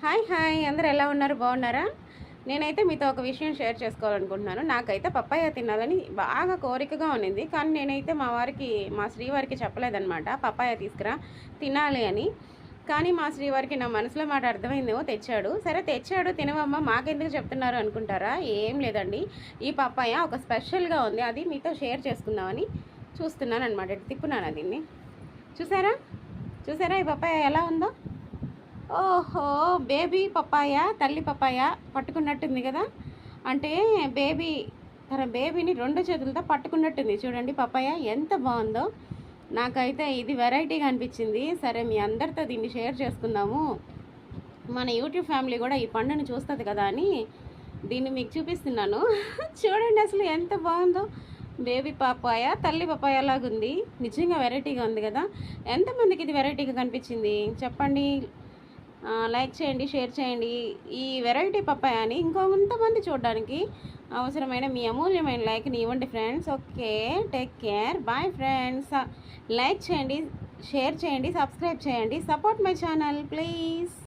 Hi hi అందరూ ఎలా ఉన్నారు, బాగున్నారా? నేనైతే మీతో ఒక విషయం షేర్ చేసుకోవాలనుకుంటున్నాను. నాకైతే పప్పాయ తినాలని బాగా కోరికగా ఉన్నింది. కానీ నేనైతే మా శ్రీవారికి చెప్పలేదనమాట, పప్పాయ తీసుకురా తినాలి అని. కానీ మా శ్రీవారికి నా మనసులో మాట అర్థమైందేమో, తెచ్చాడు. సరే తెచ్చాడు, తినవమ్మ, మాకెందుకు చెప్తున్నారు అనుకుంటారా? ఏం లేదండి, ఈ పప్పాయ ఒక స్పెషల్గా ఉంది, అది మీతో షేర్ చేసుకుందామని చూస్తున్నాను అనమాట. తిప్పున్నాను దీన్ని. చూసారా చూసారా ఈ పప్పాయ ఎలా ఉందో? ఓహో, బేబీ పప్పాయ, తల్లి పప్పాయ పట్టుకున్నట్టుంది కదా. అంటే తన బేబీని రెండు చేతులతో పట్టుకున్నట్టుంది. చూడండి పప్పాయ ఎంత బాగుందో. నాకైతే ఇది వెరైటీగా అనిపించింది. సరే, మీ అందరితో దీన్ని షేర్ చేసుకుందాము, మన యూట్యూబ్ ఫ్యామిలీ కూడా ఈ పండుని చూస్తుంది కదా అని దీన్ని మీకు చూపిస్తున్నాను. చూడండి అసలు ఎంత బాగుందో. బేబీ పప్పాయ, తల్లి పప్పాయ లాగుంది. నిజంగా వెరైటీగా ఉంది కదా. ఎంతమందికి ఇది వెరైటీగా కనిపించింది చెప్పండి. లైక్ చేయండి, షేర్ చేయండి. ఈ వెరైటీ పప్పాయని ఇంకొంతమంది చూడడానికి అవసరమైన మీ అమూల్యమైన లైక్ని ఇవ్వండి friends. Okay, take care, bye friends. Like చేయండి, షేర్ చేయండి, సబ్స్క్రైబ్ చేయండి, సపోర్ట్ మై ఛానల్ ప్లీజ్.